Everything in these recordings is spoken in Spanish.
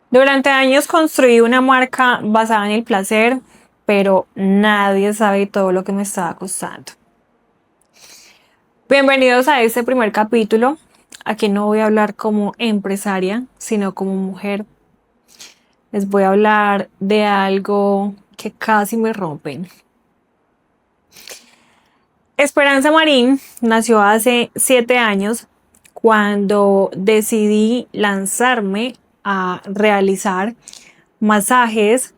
Durante años construí una marca basada en el placer, pero nadie sabe todo lo que me estaba costando. Bienvenidos a este primer capítulo. Aquí no voy a hablar como empresaria, sino como mujer. Les voy a hablar de algo que casi me rompen. Esperanza Marín nació hace 7 años cuando decidí lanzarme a realizar masajes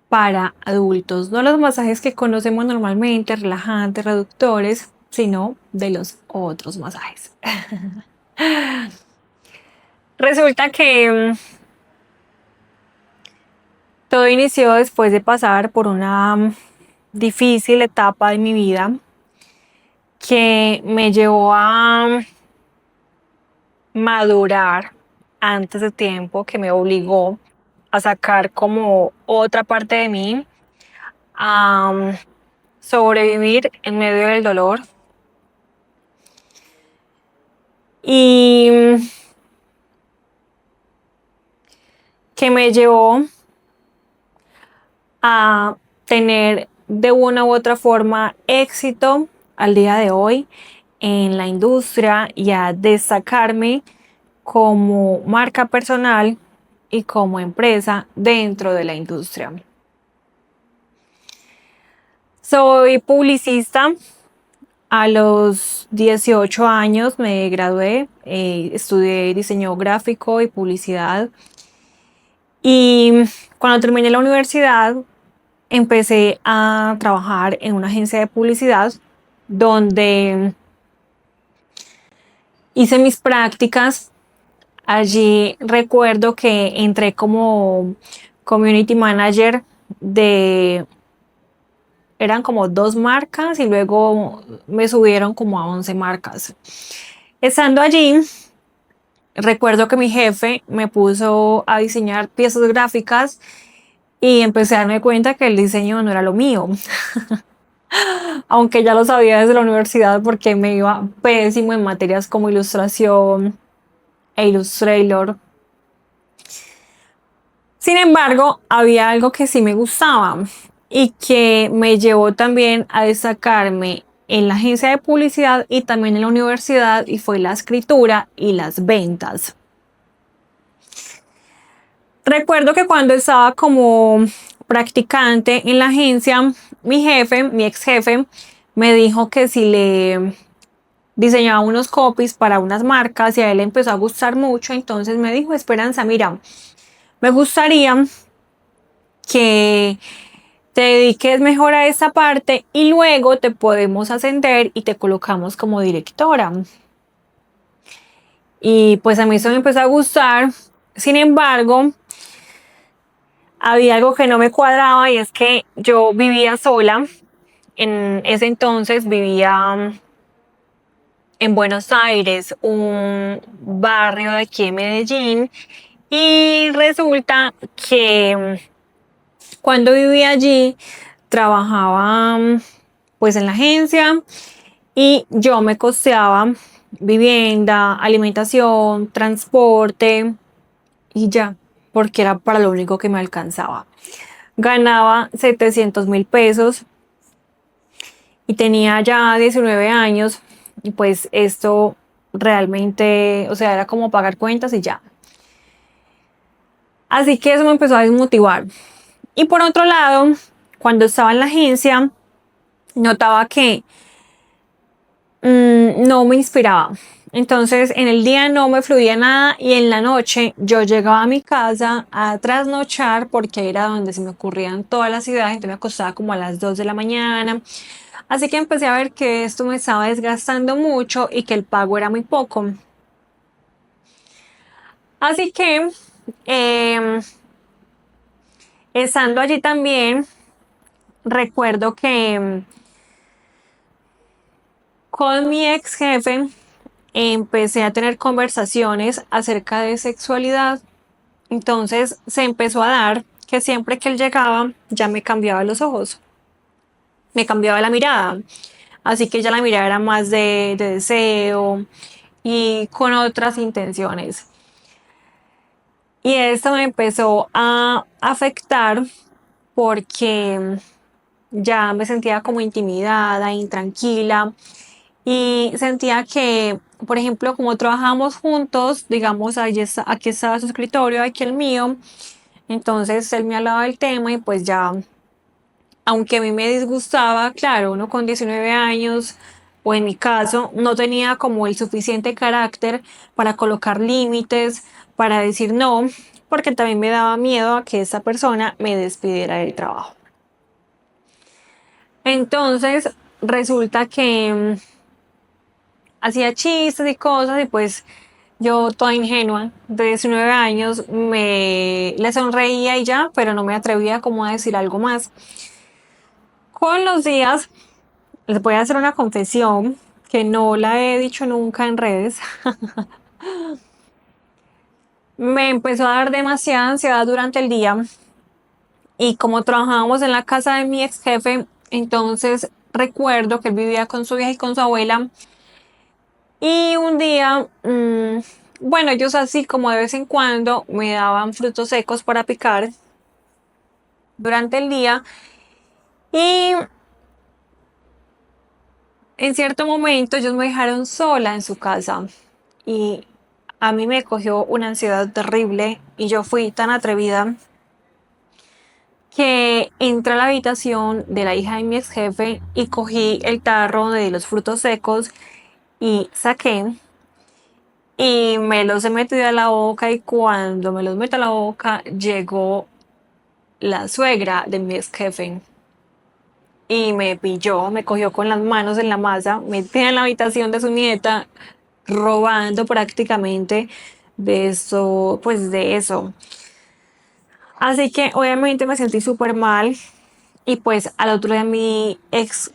para adultos, no los masajes que conocemos normalmente, relajantes, reductores, sino de los otros masajes. Resulta que todo inició después de pasar por una difícil etapa de mi vida que me llevó a madurar antes de tiempo, que me obligó a sacar como otra parte de mí, a sobrevivir en medio del dolor. Y que me llevó a tener de una u otra forma éxito al día de hoy en la industria y a destacarme como marca personal y como empresa dentro de la industria. Soy publicista. A los 18 años me gradué, estudié diseño gráfico y publicidad. Y cuando terminé la universidad, empecé a trabajar en una agencia de publicidad donde hice mis prácticas. Allí recuerdo que entré como community manager de, eran como 2 marcas y luego me subieron como a 11 marcas. Estando allí, recuerdo que mi jefe me puso a diseñar piezas gráficas y empecé a darme cuenta que el diseño no era lo mío. Aunque ya lo sabía desde la universidad porque me iba pésimo en materias como ilustración e Illustrator. Sin embargo, había algo que sí me gustaba y que me llevó también a destacarme en la agencia de publicidad y también en la universidad, y fue la escritura y las ventas. Recuerdo que cuando estaba como practicante en la agencia, mi ex jefe, me dijo que si le diseñaba unos copies para unas marcas y a él le empezó a gustar mucho, entonces me dijo: Esperanza, mira, me gustaría que te dediques mejor a esta parte y luego te podemos ascender y te colocamos como directora. Y pues a mí eso me empezó a gustar. Sin embargo, había algo que no me cuadraba, y es que yo vivía sola. En ese entonces vivía en Buenos Aires, un barrio de aquí en Medellín, y resulta que cuando vivía allí trabajaba pues en la agencia y yo me costeaba vivienda, alimentación, transporte y ya, porque era para lo único que me alcanzaba. Ganaba 700.000 pesos y tenía ya 19 años, y pues esto realmente, o sea, era como pagar cuentas y ya. Así que eso me empezó a desmotivar. Y por otro lado, cuando estaba en la agencia, notaba que no me inspiraba. Entonces en el día no me fluía nada y en la noche yo llegaba a mi casa a trasnochar porque era donde se me ocurrían todas las ideas. Entonces me acostaba como a las 2 de la mañana. Así que empecé a ver que esto me estaba desgastando mucho y que el pago era muy poco. Así que em, estando allí también, recuerdo que con mi ex jefe empecé a tener conversaciones acerca de sexualidad. Entonces se empezó a dar que siempre que él llegaba ya me cambiaba los ojos, me cambiaba la mirada. Así que ya la mirada era más de deseo y con otras intenciones. Y esto me empezó a afectar porque ya me sentía como intimidada, intranquila y sentía que, por ejemplo, como trabajamos juntos, digamos, aquí estaba su escritorio, aquí el mío, entonces él me hablaba del tema y pues ya, aunque a mí me disgustaba, claro, uno con 19 años, o en mi caso, no tenía como el suficiente carácter para colocar límites, para decir no, porque también me daba miedo a que esa persona me despidiera del trabajo. Entonces, resulta que hacía chistes y cosas y pues yo toda ingenua de 19 años me le sonreía y ya, pero no me atrevía como a decir algo más. Con los días les voy a hacer una confesión que no la he dicho nunca en redes. Me empezó a dar demasiada ansiedad durante el día y como trabajábamos en la casa de mi ex jefe, entonces recuerdo que él vivía con su hija y con su abuela. Y un día, bueno, ellos así como de vez en cuando me daban frutos secos para picar durante el día y en cierto momento ellos me dejaron sola en su casa y a mí me cogió una ansiedad terrible y yo fui tan atrevida que entré a la habitación de la hija de mi ex jefe y cogí el tarro de los frutos secos y saqué y me los he metido a la boca y cuando me los meto a la boca llegó la suegra de mi ex jefe y me pilló, me cogió con las manos en la masa, metida en la habitación de su nieta, robando prácticamente de eso, pues de eso. Así que obviamente me sentí súper mal y pues al otro día mi ex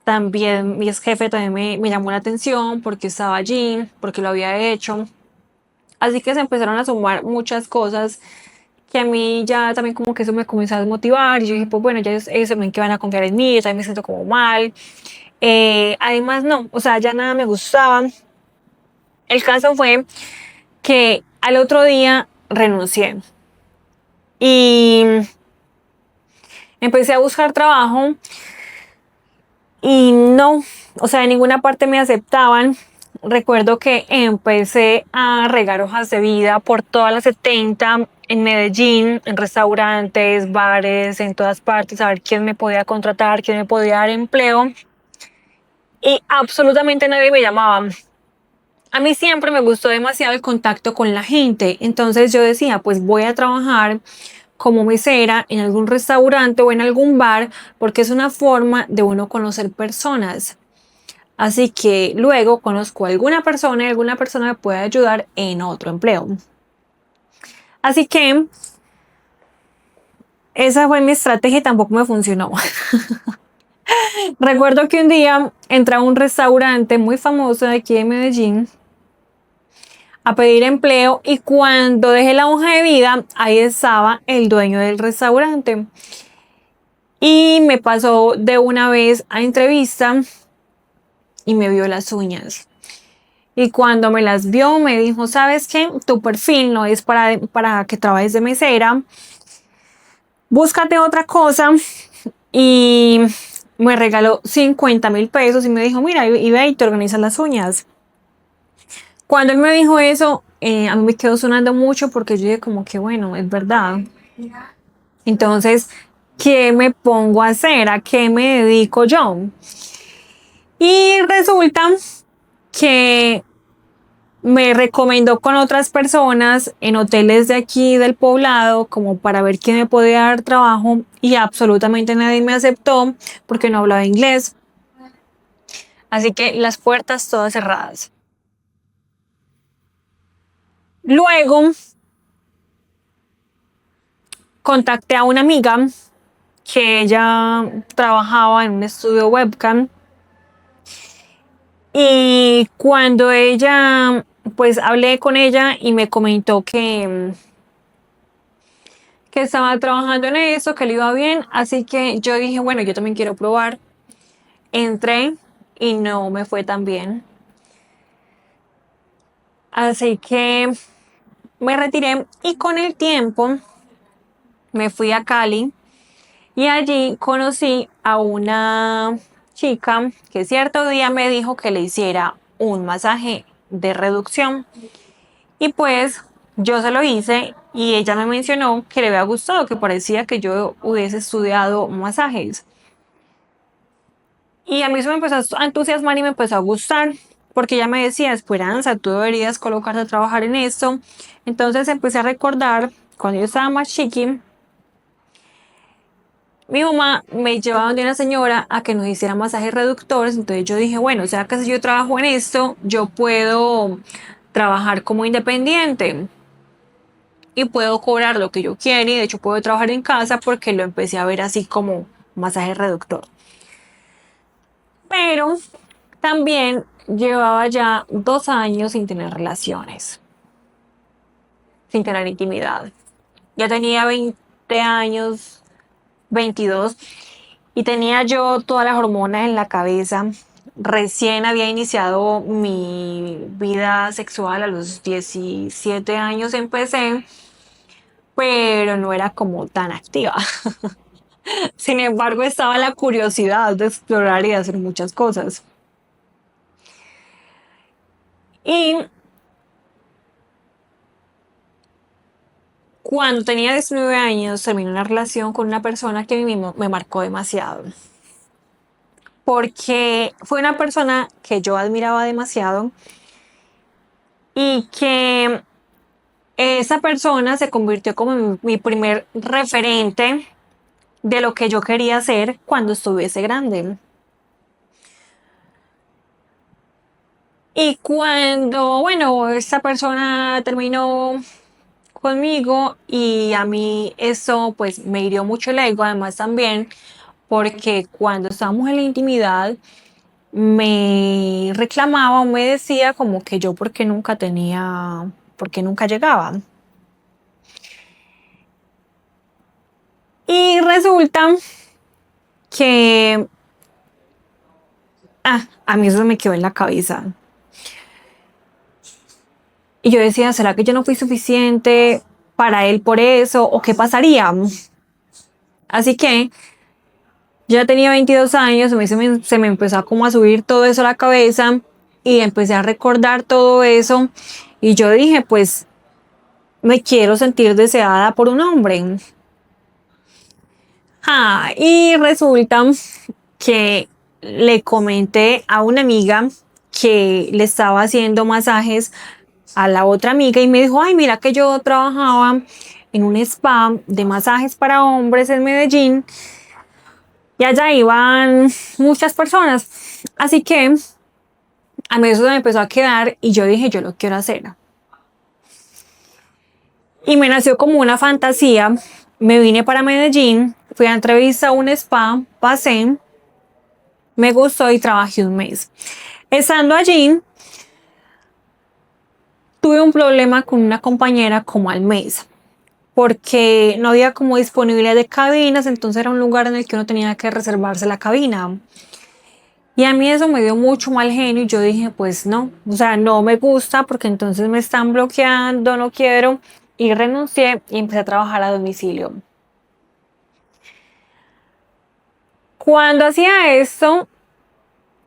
también, mi ex jefe también me llamó la atención porque estaba allí, porque lo había hecho. Así que se empezaron a sumar muchas cosas que a mí ya también como que eso me comenzó a desmotivar y yo dije, pues bueno, ya ellos también que van a confiar en mí, yo también me siento como mal. Además, no, o sea, ya nada me gustaba. El caso fue que al otro día renuncié y empecé a buscar trabajo y no, o sea, en ninguna parte me aceptaban. Recuerdo que empecé a regar hojas de vida por todas las 70 en Medellín, en restaurantes, bares, en todas partes, a ver quién me podía contratar, quién me podía dar empleo. Y absolutamente nadie me llamaba. A mí siempre me gustó demasiado el contacto con la gente. Entonces yo decía, pues voy a trabajar como mesera en algún restaurante o en algún bar porque es una forma de uno conocer personas. Así que luego conozco a alguna persona y alguna persona me puede ayudar en otro empleo. Así que esa fue mi estrategia y tampoco me funcionó. Recuerdo que un día entré a un restaurante muy famoso de aquí de Medellín a pedir empleo y cuando dejé la hoja de vida, ahí estaba el dueño del restaurante. Y me pasó de una vez a entrevista y me vio las uñas. Y cuando me las vio, me dijo, ¿sabes qué? Tu perfil no es para que trabajes de mesera. Búscate otra cosa. Y me regaló 50.000 pesos y me dijo, mira, y ve y te organizas las uñas. Cuando él me dijo eso, a mí me quedó sonando mucho porque yo dije como que, bueno, es verdad. Entonces, ¿qué me pongo a hacer? ¿A qué me dedico yo? Y resulta que me recomendó con otras personas en hoteles de aquí del poblado como para ver quién me podía dar trabajo y absolutamente nadie me aceptó porque no hablaba inglés. Así que las puertas todas cerradas. Luego contacté a una amiga que ella trabajaba en un estudio webcam y cuando ella, pues hablé con ella y me comentó que estaba trabajando en eso, que le iba bien, así que yo dije, bueno, yo también quiero probar. Entré y no me fue tan bien. Así que me retiré y con el tiempo me fui a Cali y allí conocí a una chica que cierto día me dijo que le hiciera un masaje de reducción. Y pues yo se lo hice y ella me mencionó que le había gustado, que parecía que yo hubiese estudiado masajes. Y a mí eso me empezó a entusiasmar y me empezó a gustar, porque ella me decía, Esperanza, tú deberías colocarte a trabajar en esto. Entonces empecé a recordar, cuando yo estaba más chiqui, mi mamá me llevaba de una señora a que nos hiciera masajes reductores. Entonces yo dije, bueno, o sea que si yo trabajo en esto, yo puedo trabajar como independiente y puedo cobrar lo que yo quiera y de hecho puedo trabajar en casa porque lo empecé a ver así como masaje reductor. Pero también llevaba ya 2 años sin tener relaciones, sin tener intimidad. Ya tenía 20 años, 22, y tenía yo todas las hormonas en la cabeza. Recién había iniciado mi vida sexual a los 17 años empecé, pero no era como tan activa. Sin embargo, estaba la curiosidad de explorar y de hacer muchas cosas. Y cuando tenía 19 años, terminé una relación con una persona que a mí mismo me marcó demasiado. Porque fue una persona que yo admiraba demasiado y que esa persona se convirtió como en mi primer referente de lo que yo quería hacer cuando estuviese grande. Y cuando, bueno, esta persona terminó conmigo y a mí eso pues me hirió mucho el ego, además también porque cuando estábamos en la intimidad me reclamaba o me decía como que yo porque nunca tenía, porque nunca llegaba. Y resulta que a mí eso me quedó en la cabeza. Y yo decía, ¿será que yo no fui suficiente para él por eso? ¿O qué pasaría? Así que yo ya tenía 22 años, a mí se me empezó a como a subir todo eso a la cabeza y empecé a recordar todo eso y yo dije, pues me quiero sentir deseada por un hombre. Y resulta que le comenté a una amiga que le estaba haciendo masajes a la otra amiga y me dijo, ay, mira que yo trabajaba en un spa de masajes para hombres en Medellín y allá iban muchas personas. Así que a mí eso me empezó a quedar y yo dije, yo lo quiero hacer. Y me nació como una fantasía. Me vine para Medellín, fui a entrevista a un spa, pasé, me gustó y trabajé un mes. Estando allí, tuve un problema con una compañera como al mes, porque no había como disponibilidad de cabinas, entonces era un lugar en el que uno tenía que reservarse la cabina. Y a mí eso me dio mucho mal genio y yo dije, pues no, o sea, no me gusta porque entonces me están bloqueando, no quiero. Y renuncié y empecé a trabajar a domicilio. Cuando hacía esto,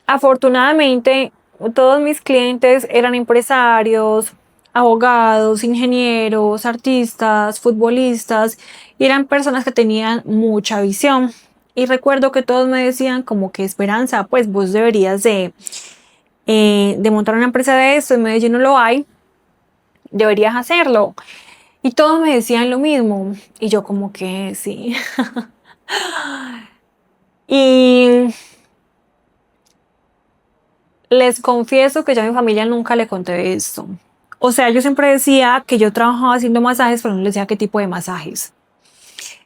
afortunadamente, todos mis clientes eran empresarios, abogados, ingenieros, artistas, futbolistas, y eran personas que tenían mucha visión. Y recuerdo que todos me decían como que Esperanza, pues vos deberías de montar una empresa de esto, en Medellín no lo hay, deberías hacerlo. Y todos me decían lo mismo. Y yo como que sí. Y les confieso que yo a mi familia nunca le conté esto. O sea, yo siempre decía que yo trabajaba haciendo masajes, pero no les decía qué tipo de masajes.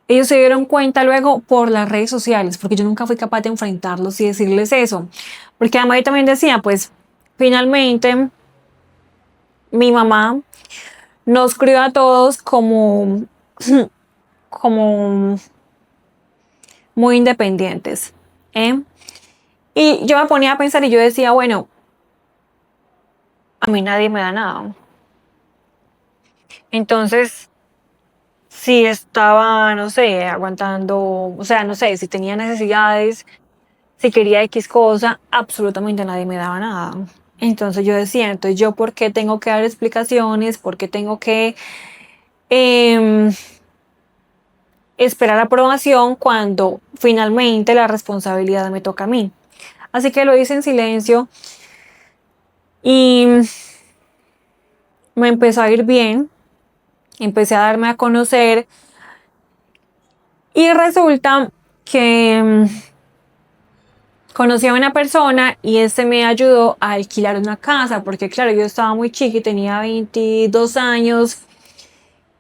Ellos se dieron cuenta luego por las redes sociales, porque yo nunca fui capaz de enfrentarlos y decirles eso. Porque además yo también decía, pues, finalmente, mi mamá nos crió a todos como muy independientes. ¿Eh? Y yo me ponía a pensar y yo decía, bueno, a mí nadie me da nada. Entonces, si estaba, no sé, aguantando, o sea, no sé, si tenía necesidades, si quería X cosa, absolutamente nadie me daba nada. Entonces yo decía, entonces yo por qué tengo que dar explicaciones, por qué tengo que em, esperar aprobación cuando finalmente la responsabilidad me toca a mí. Así que lo hice en silencio y me empezó a ir bien, empecé a darme a conocer y resulta que conocí a una persona y este me ayudó a alquilar una casa, porque claro, yo estaba muy chica y tenía 22 años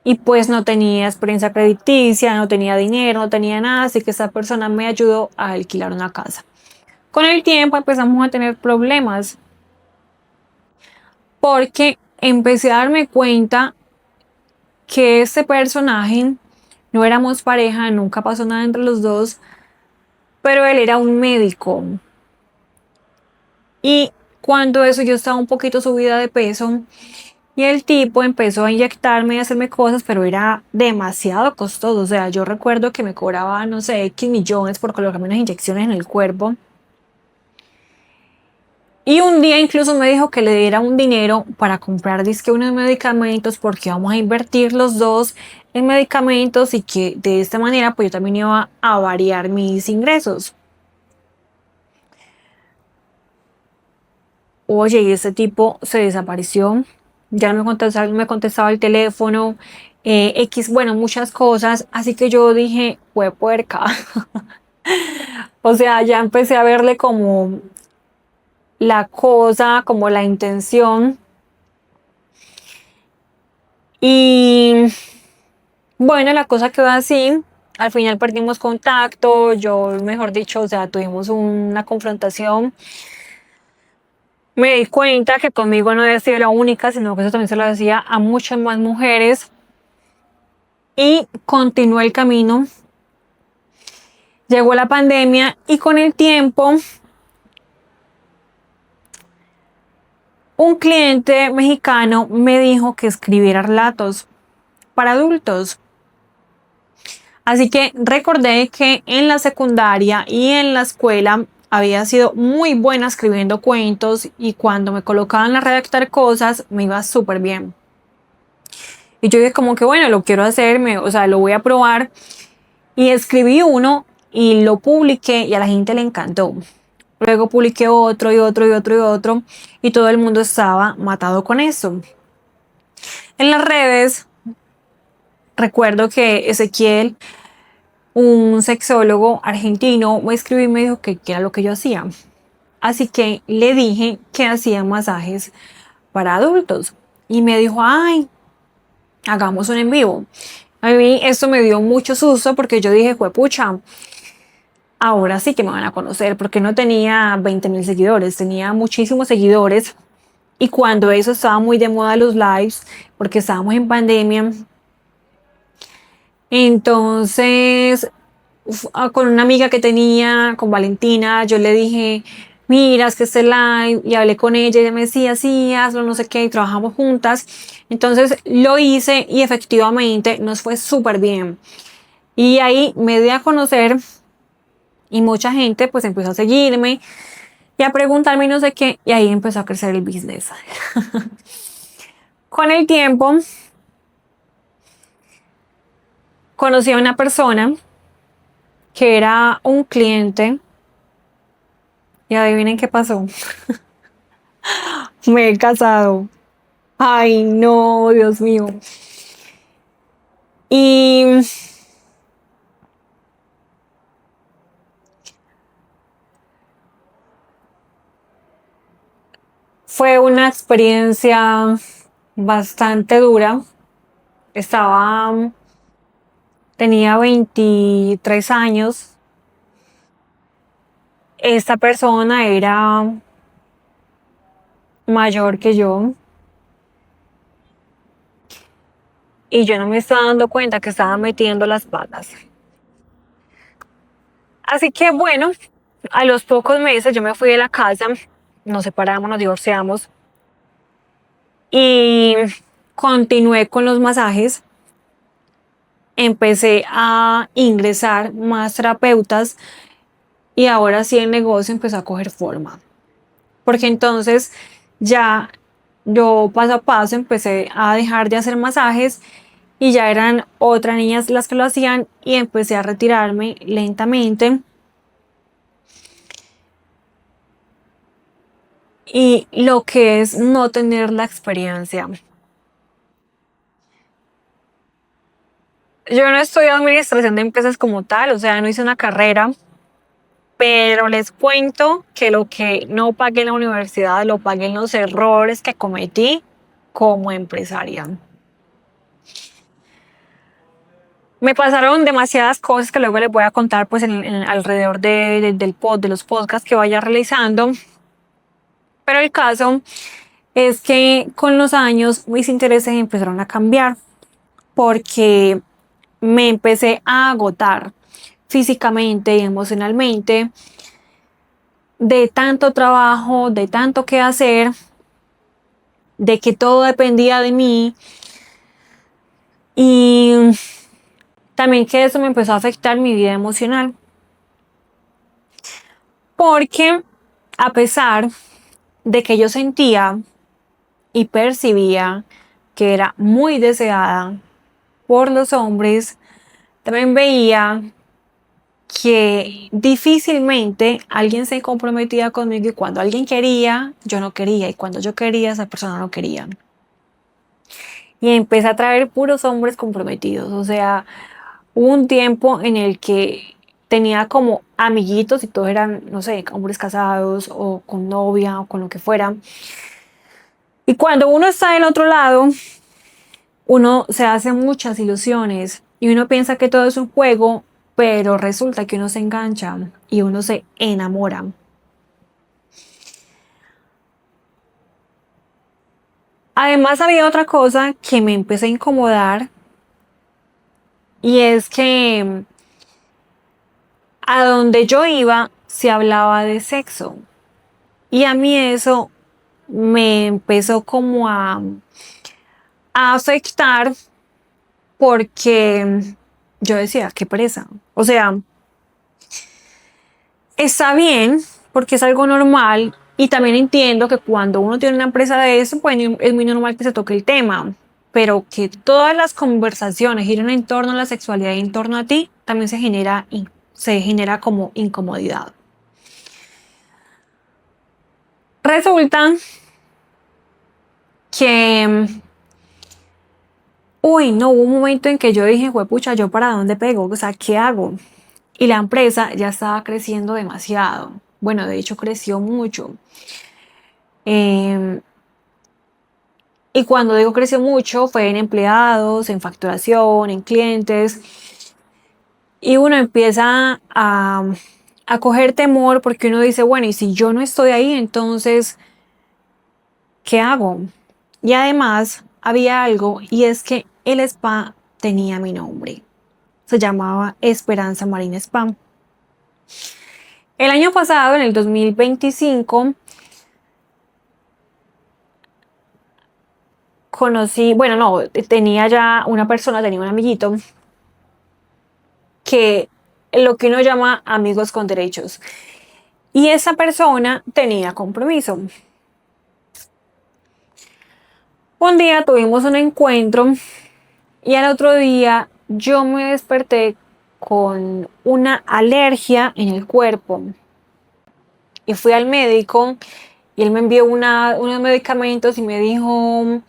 y pues no tenía experiencia crediticia, no tenía dinero, no tenía nada, así que esa persona me ayudó a alquilar una casa. Con el tiempo empezamos a tener problemas porque empecé a darme cuenta que este personaje no éramos pareja, nunca pasó nada entre los dos, pero él era un médico. Y cuando eso yo estaba un poquito subida de peso y el tipo empezó a inyectarme y a hacerme cosas, pero era demasiado costoso. O sea, yo recuerdo que me cobraba, no sé, X millones por colocarme unas inyecciones en el cuerpo. Y un día incluso me dijo que le diera un dinero para comprar disque unos medicamentos porque vamos a invertir los dos en medicamentos y que de esta manera pues yo también iba a variar mis ingresos. Oye, y ese tipo se desapareció, ya no me contestaba el teléfono, X, bueno, muchas cosas, así que yo dije, fue puerca. O sea, ya empecé a verle como la cosa, como la intención. Y bueno, la cosa quedó así. Al final perdimos contacto, yo, mejor dicho, o sea, tuvimos una confrontación. Me di cuenta que conmigo no había sido la única, sino que eso también se lo decía a muchas más mujeres. Y continuó el camino. Llegó la pandemia y con el tiempo un cliente mexicano me dijo que escribiera relatos para adultos. Así que recordé que en la secundaria y en la escuela había sido muy buena escribiendo cuentos y cuando me colocaban a redactar cosas me iba súper bien. Y yo dije como que bueno, lo quiero hacer, o sea, lo voy a probar. Y escribí uno y lo publiqué y a la gente le encantó. Luego publiqué otro y otro y otro y otro y todo el mundo estaba matado con eso. En las redes recuerdo que Ezequiel, un sexólogo argentino, me escribió y me dijo que era lo que yo hacía. Así que le dije que hacía masajes para adultos y me dijo, ay, hagamos un en vivo. A mí esto me dio mucho susto porque yo dije, pucha, ahora sí que me van a conocer porque no tenía 20,000 seguidores, tenía muchísimos seguidores. Y cuando eso estaba muy de moda los lives, porque estábamos en pandemia, entonces con una amiga que tenía, con Valentina, yo le dije, mira, es que este live, y hablé con ella, y ella me decía, sí, hazlo, no sé qué, y trabajamos juntas. Entonces lo hice y efectivamente nos fue súper bien. Y ahí me di a conocer y mucha gente pues empezó a seguirme y a preguntarme no sé qué, y ahí empezó a crecer el business. Con el tiempo conocí a una persona que era un cliente y adivinen qué pasó. Me he casado. Ay, no, Dios mío. Y fue una experiencia bastante dura. Estaba, tenía 23 años. Esta persona era mayor que yo y yo no me estaba dando cuenta que estaba metiendo las patas. Así que bueno, a los pocos meses yo me fui de la casa, nos separamos, nos divorciamos y continué con los masajes, empecé a ingresar más terapeutas y ahora sí el negocio empezó a coger forma. Porque entonces ya yo paso a paso empecé a dejar de hacer masajes y ya eran otras niñas las que lo hacían y empecé a retirarme lentamente. Y lo que es no tener la experiencia. Yo no estudié administración de empresas como tal, o sea, no hice una carrera, pero les cuento que lo que no pagué en la universidad lo pagué en los errores que cometí como empresaria. Me pasaron demasiadas cosas que luego les voy a contar pues alrededor de los podcasts que vaya realizando, pero el caso es que con los años mis intereses empezaron a cambiar porque me empecé a agotar físicamente y emocionalmente de tanto trabajo, de tanto que hacer, de que todo dependía de mí y también que eso me empezó a afectar mi vida emocional. Porque a pesar de que yo sentía y percibía que era muy deseada por los hombres, también veía que difícilmente alguien se comprometía conmigo y cuando alguien quería, yo no quería y cuando yo quería, esa persona no quería. Y empecé a traer puros hombres comprometidos, o sea, hubo un tiempo en el que tenía como amiguitos y todos eran, no sé, hombres casados o con novia o con lo que fuera. Y cuando uno está del otro lado, uno se hace muchas ilusiones y uno piensa que todo es un juego, pero resulta que uno se engancha y uno se enamora. Además había otra cosa que me empezó a incomodar y es que a donde yo iba se hablaba de sexo y a mí eso me empezó como a afectar porque yo decía, qué pereza. O sea, está bien porque es algo normal y también entiendo que cuando uno tiene una empresa de eso, pues es muy normal que se toque el tema, pero que todas las conversaciones giren en torno a la sexualidad y en torno a ti, también se genera como incomodidad. Resulta que, uy, no, hubo un momento en que yo dije, pucha, ¿yo para dónde pego? O sea, ¿qué hago? Y la empresa ya estaba creciendo demasiado. Bueno, de hecho creció mucho. Eh, y cuando digo creció mucho, fue en empleados, en facturación, en clientes. Y uno empieza a coger temor porque uno dice, bueno, y si yo no estoy ahí, entonces, ¿qué hago? Y además había algo y es que el spa tenía mi nombre. Se llamaba Esperanza Marina Spa. El año pasado, en el 2025, conocí, bueno, no, tenía ya una persona, tenía un amiguito que lo que uno llama amigos con derechos. Y esa persona tenía compromiso. Un día tuvimos un encuentro y al otro día yo me desperté con una alergia en el cuerpo. Y fui al médico y él me envió unos medicamentos y me dijo,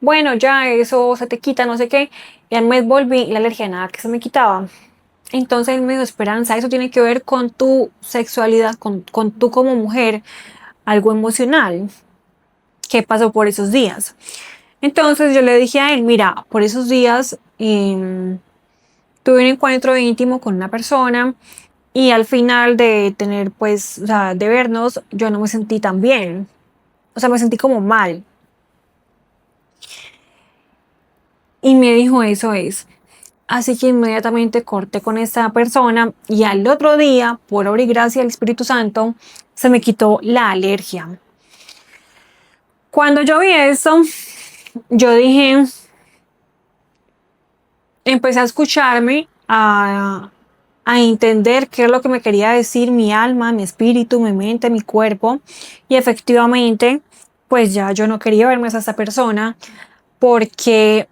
bueno, ya eso se te quita, no sé qué. Y al mes volví y la alergia nada que se me quitaba. Entonces él me dijo, Esperanza, eso tiene que ver con tu sexualidad, con tú como mujer, algo emocional. ¿Qué pasó por esos días? Entonces yo le dije a él, mira, por esos días tuve un encuentro íntimo con una persona y al final de tener, pues, o sea, de vernos, yo no me sentí tan bien. O sea, me sentí como mal. Y me dijo, eso es. Así que inmediatamente corté con esta persona y al otro día, por obra y gracia del Espíritu Santo, se me quitó la alergia. Cuando yo vi eso, yo dije, empecé a escucharme, a entender qué es lo que me quería decir mi alma, mi espíritu, mi mente, mi cuerpo. Y efectivamente, pues ya yo no quería verme a esa persona porque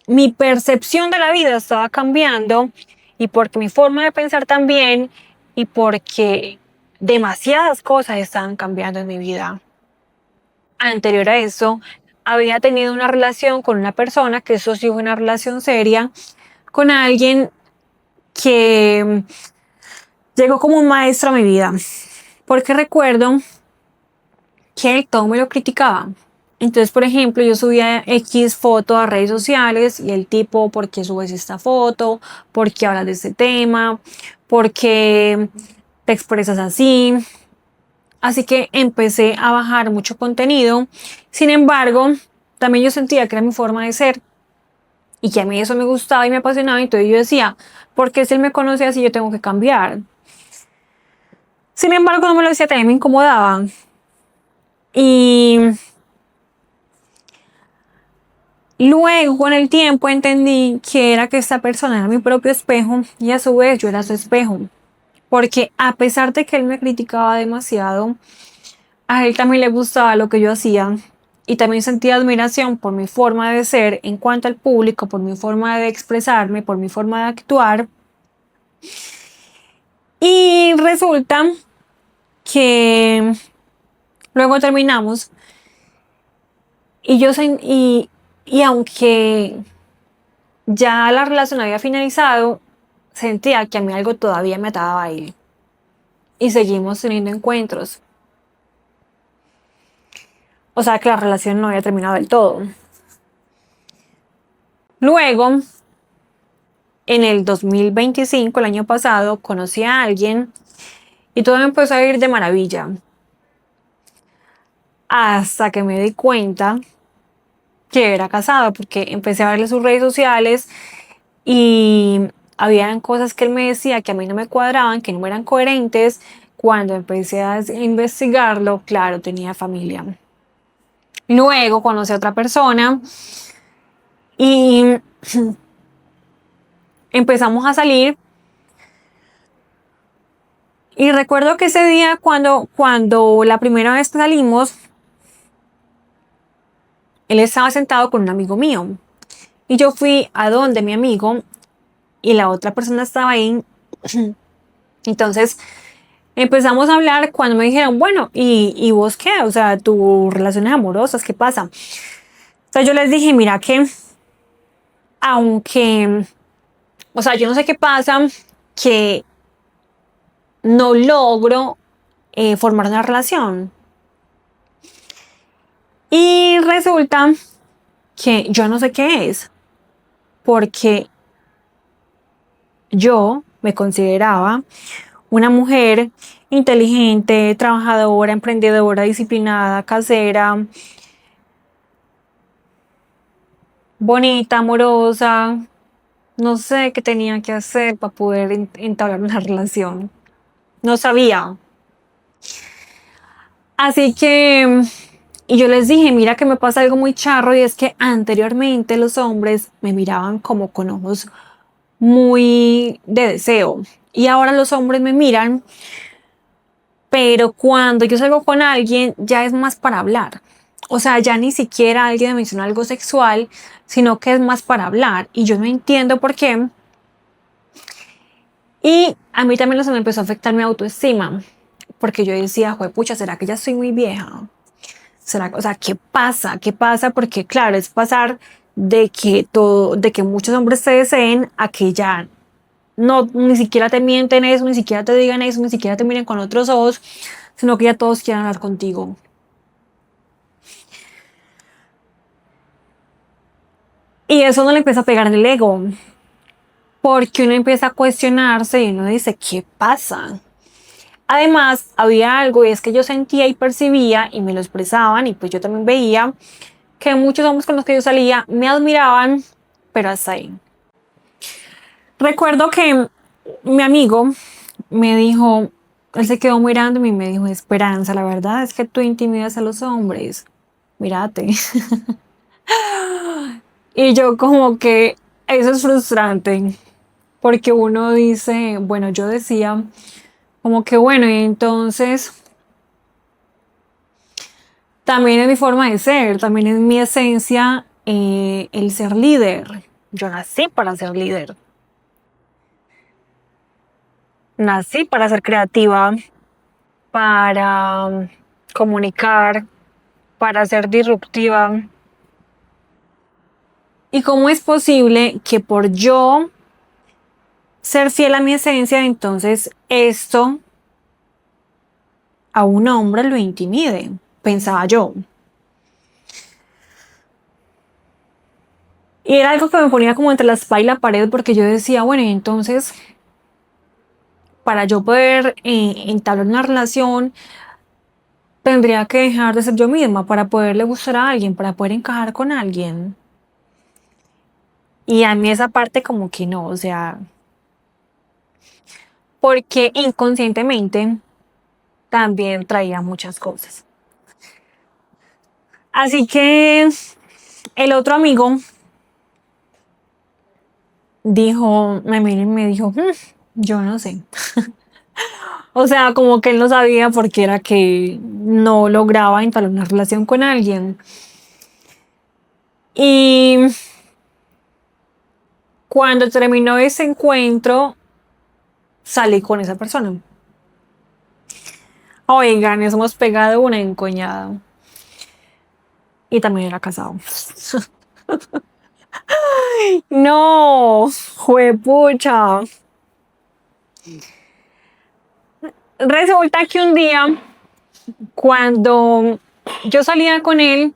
mi percepción de la vida estaba cambiando y porque mi forma de pensar también y porque demasiadas cosas estaban cambiando en mi vida. Anterior a eso, había tenido una relación con una persona, que eso sí fue una relación seria, con alguien que llegó como un maestro a mi vida, porque recuerdo que todo me lo criticaba. Entonces, por ejemplo, yo subía X foto a redes sociales y el tipo, ¿por qué subes esta foto? ¿Por qué hablas de este tema? ¿Por qué te expresas así? Así que empecé a bajar mucho contenido. Sin embargo, también yo sentía que era mi forma de ser y que a mí eso me gustaba y me apasionaba. Entonces yo decía, ¿por qué si él me conoce así yo tengo que cambiar? Sin embargo, no me lo decía, también me incomodaba. Y luego, con el tiempo, entendí que era que esta persona era mi propio espejo y a su vez yo era su espejo. Porque a pesar de que él me criticaba demasiado, a él también le gustaba lo que yo hacía y también sentía admiración por mi forma de ser en cuanto al público, por mi forma de expresarme, por mi forma de actuar. Y resulta que luego terminamos y y aunque ya la relación había finalizado, sentía que a mí algo todavía me ataba a él. Y seguimos teniendo encuentros. O sea que la relación no había terminado del todo. Luego, en el 2025, el año pasado, conocí a alguien y todo me empezó a ir de maravilla. Hasta que me di cuenta que era casado, porque empecé a verle sus redes sociales y habían cosas que él me decía que a mí no me cuadraban, que no eran coherentes. Cuando empecé a investigarlo, claro, tenía familia. Luego conocí a otra persona y empezamos a salir. Y recuerdo que ese día, cuando la primera vez que salimos, él estaba sentado con un amigo mío. Y yo fui a donde mi amigo y la otra persona estaba ahí. Entonces empezamos a hablar cuando me dijeron, bueno, ¿y vos qué? O sea, tus relaciones amorosas, ¿qué pasa? Entonces yo les dije, mira que, aunque, o sea, yo no sé qué pasa, que no logro formar una relación. Y resulta que yo no sé qué es, porque yo me consideraba una mujer inteligente, trabajadora, emprendedora, disciplinada, casera, bonita, amorosa. No sé qué tenía que hacer para poder entablar una relación. No sabía. Así que, y yo les dije, mira que me pasa algo muy charro y es que anteriormente los hombres me miraban como con ojos muy de deseo. Y ahora los hombres me miran, pero cuando yo salgo con alguien ya es más para hablar. O sea, ya ni siquiera alguien me menciona algo sexual, sino que es más para hablar. Y yo no entiendo por qué. Y a mí también eso me empezó a afectar mi autoestima. Porque yo decía, pucha, ¿será que ya soy muy vieja? ¿Será, o sea, qué pasa? ¿Qué pasa? Porque claro, es pasar de que todo, de que muchos hombres te deseen a que ya no, ni siquiera te mienten eso, ni siquiera te digan eso, ni siquiera te miren con otros ojos, sino que ya todos quieren hablar contigo. Y eso no le empieza a pegar en el ego, porque uno empieza a cuestionarse y uno dice, ¿qué pasa? Además, había algo y es que yo sentía y percibía y me lo expresaban y pues yo también veía que muchos hombres con los que yo salía me admiraban, pero hasta ahí. Recuerdo que mi amigo me dijo, él se quedó mirándome y me dijo, Esperanza, la verdad es que tú intimidas a los hombres. Mírate. Y yo como que eso es frustrante, porque uno dice, bueno, yo decía como que bueno, y entonces también es mi forma de ser, también es mi esencia, el ser líder. Yo nací para ser líder, nací para ser creativa, para comunicar, para ser disruptiva. ¿Y cómo es posible que por yo ser fiel a mi esencia, entonces esto a un hombre lo intimide? Pensaba yo. Y era algo que me ponía como entre la espalda y la pared porque yo decía, bueno, y entonces para yo poder entablar una relación, tendría que dejar de ser yo misma para poderle gustar a alguien, para poder encajar con alguien. Y a mí esa parte como que no, o sea, porque inconscientemente también traía muchas cosas. Así que el otro amigo dijo, me miró y me dijo, yo no sé. O sea, como que él no sabía por qué era que no lograba entablar una relación con alguien. Y cuando terminó ese encuentro, salí con esa persona. Oigan, nos hemos pegado una encoñada. Y también era casado. No, juepucha. Resulta que un día, cuando yo salía con él,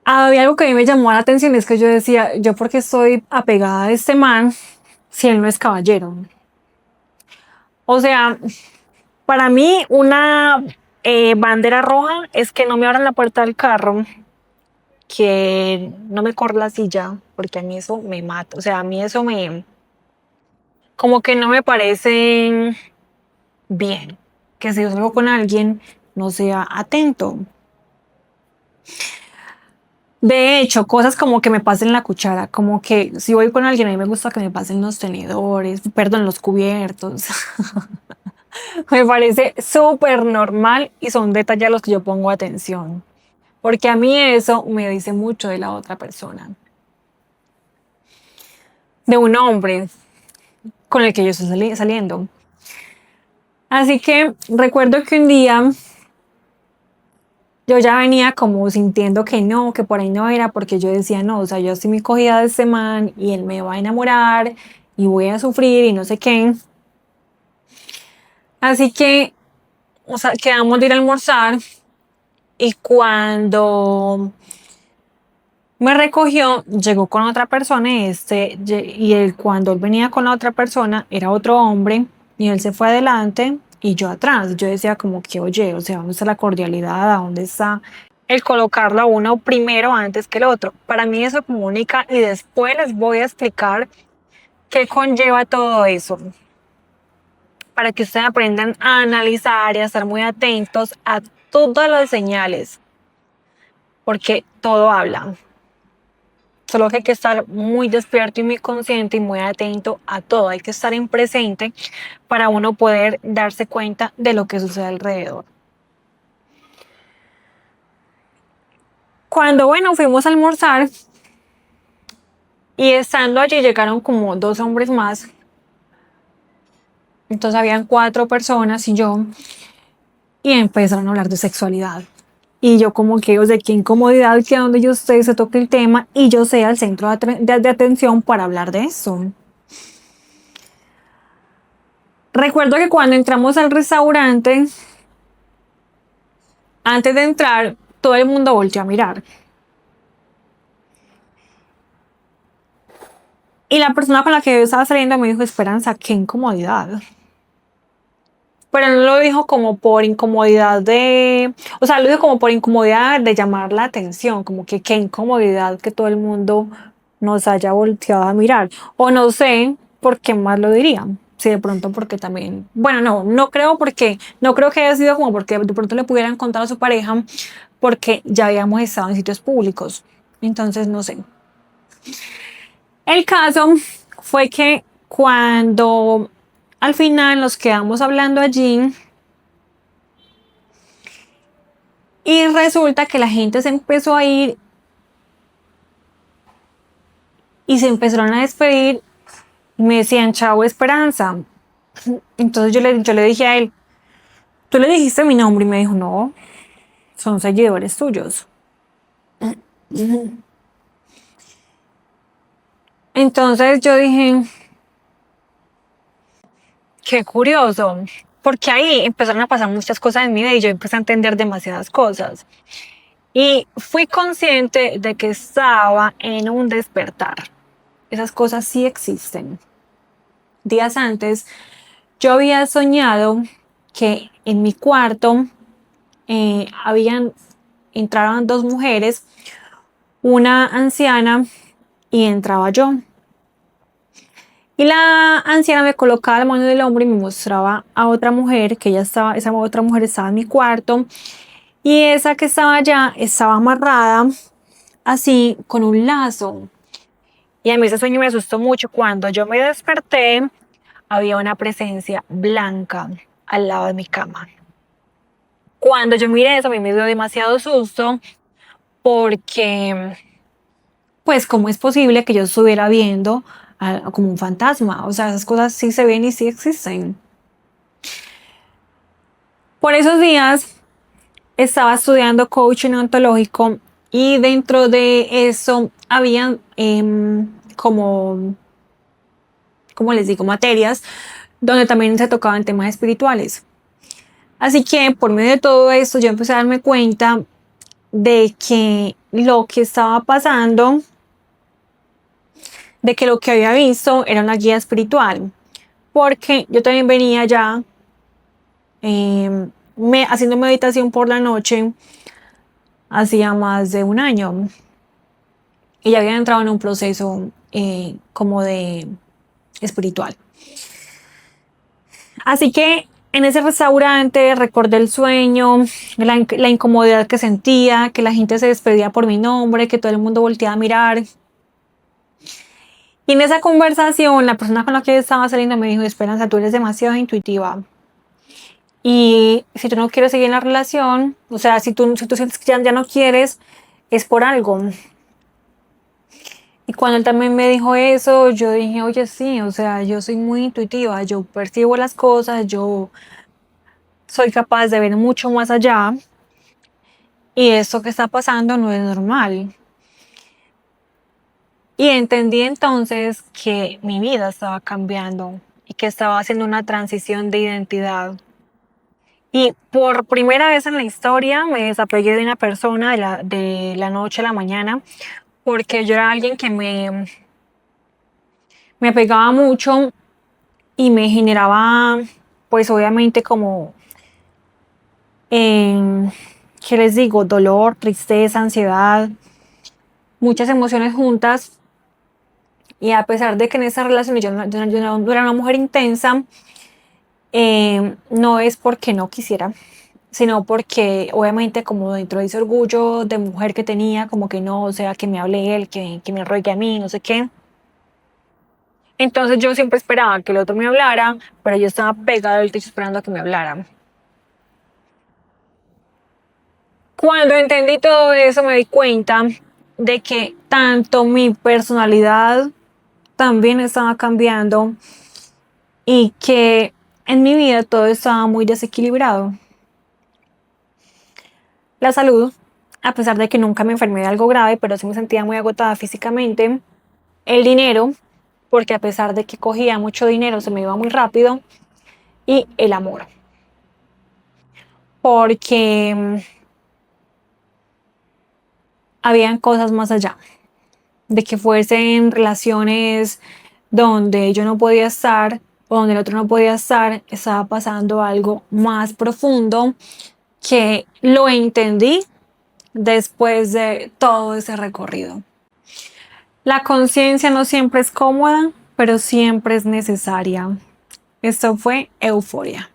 había algo que a mí me llamó la atención, es que yo decía, yo porque estoy apegada a este man, si él no es caballero. O sea, para mí una bandera roja es que no me abran la puerta del carro, que no me corra la silla, porque a mí eso me mata. O sea, a mí eso me, como que no me parece bien, que si yo salgo con alguien no sea atento. De hecho, cosas como que me pasen la cuchara, como que si voy con alguien, a mí me gusta que me pasen los tenedores, perdón, los cubiertos. Me parece súper normal y son detalles a los que yo pongo atención, porque a mí eso me dice mucho de la otra persona, de un hombre con el que yo estoy saliendo. Así que recuerdo que un día yo ya venía como sintiendo que no, que por ahí no era, porque yo decía, no, o sea, yo estoy muy cogida de este man y él me va a enamorar y voy a sufrir y no sé qué. Así que, o sea, quedamos de ir a almorzar y cuando me recogió, llegó con otra persona y y él, cuando él venía con la otra persona, era otro hombre y él se fue adelante y yo atrás. Yo decía como que, oye, o sea, ¿dónde está la cordialidad? ¿A dónde está el colocarlo a uno primero antes que el otro? Para mí eso comunica y después les voy a explicar qué conlleva todo eso, para que ustedes aprendan a analizar y a estar muy atentos a todas las señales, porque todo habla. Solo que hay que estar muy despierto y muy consciente y muy atento a todo. Hay que estar en presente para uno poder darse cuenta de lo que sucede alrededor. Cuando, bueno, fuimos a almorzar y estando allí llegaron como dos hombres más. Entonces habían cuatro personas y yo, y empezaron a hablar de sexualidad. Y yo como que, o sea, qué incomodidad que a donde yo esté se toque el tema y yo sea el centro de atención para hablar de eso. Recuerdo que cuando entramos al restaurante, antes de entrar, todo el mundo volteó a mirar. Y la persona con la que yo estaba saliendo me dijo, Esperanza, qué incomodidad. Pero no lo dijo como por incomodidad de, o sea, lo dijo como por incomodidad de llamar la atención, como que qué incomodidad que todo el mundo nos haya volteado a mirar. O no sé por qué más lo dirían. Si de pronto porque también, bueno, no creo porque, no creo que haya sido como porque de pronto le pudieran contar a su pareja, porque ya habíamos estado en sitios públicos. Entonces, no sé. El caso fue que cuando al final nos quedamos hablando allí y resulta que la gente se empezó a ir y se empezaron a despedir y me decían, chao Esperanza. Entonces yo le dije a él, ¿tú le dijiste mi nombre? Y me dijo, no, son seguidores tuyos. Entonces yo dije, qué curioso, porque ahí empezaron a pasar muchas cosas en mi vida y yo empecé a entender demasiadas cosas. Y fui consciente de que estaba en un despertar. Esas cosas sí existen. Días antes, yo había soñado que en mi cuarto entraban dos mujeres, una anciana y entraba yo. Y la anciana me colocaba la mano en el hombro y me mostraba a otra mujer, que esa otra mujer estaba en mi cuarto. Y esa que estaba allá estaba amarrada así con un lazo. Y a mí ese sueño me asustó mucho. Cuando yo me desperté, había una presencia blanca al lado de mi cama. Cuando yo miré eso, a mí me dio demasiado susto porque, pues, ¿cómo es posible que yo estuviera viendo como un fantasma? O sea, esas cosas sí se ven y sí existen. Por esos días estaba estudiando coaching ontológico y dentro de eso habían como les digo, materias donde también se tocaban temas espirituales. Así que por medio de todo esto yo empecé a darme cuenta de que lo que estaba pasando, de que lo que había visto era una guía espiritual, porque yo también venía ya haciendo meditación por la noche hacía más de un año y ya había entrado en un proceso como de espiritual. Así que en ese restaurante recordé el sueño, la incomodidad que sentía, que la gente se despedía por mi nombre, que todo el mundo volteaba a mirar. Y en esa conversación, la persona con la que estaba saliendo me dijo, Esperanza, tú eres demasiado intuitiva. Y si tú no quieres seguir en la relación, o sea, si tú sientes que ya no quieres, es por algo. Y cuando él también me dijo eso, yo dije, oye, sí, o sea, yo soy muy intuitiva, yo percibo las cosas, yo soy capaz de ver mucho más allá y esto que está pasando no es normal. Y entendí entonces que mi vida estaba cambiando y que estaba haciendo una transición de identidad. Y por primera vez en la historia me desapegué de una persona de la noche a la mañana porque yo era alguien que me apegaba mucho y me generaba, pues obviamente como, ¿qué les digo? Dolor, tristeza, ansiedad, muchas emociones juntas. Y a pesar de que en esa relación yo no era una mujer intensa, no es porque no quisiera, sino porque obviamente como dentro de ese orgullo de mujer que tenía, como que no, o sea, que me hable él, que me ruegue a mí, no sé qué. Entonces yo siempre esperaba que el otro me hablara, pero yo estaba pegada al techo esperando a que me hablara. Cuando entendí todo eso me di cuenta de que tanto mi personalidad también estaba cambiando y que en mi vida todo estaba muy desequilibrado. La salud, a pesar de que nunca me enfermé de algo grave, pero sí me sentía muy agotada físicamente. El dinero, porque a pesar de que cogía mucho dinero se me iba muy rápido. Y el amor, porque habían cosas más allá, de que fuesen relaciones donde yo no podía estar o donde el otro no podía estar, estaba pasando algo más profundo que lo entendí después de todo ese recorrido. La conciencia no siempre es cómoda, pero siempre es necesaria. Esto fue Euforia.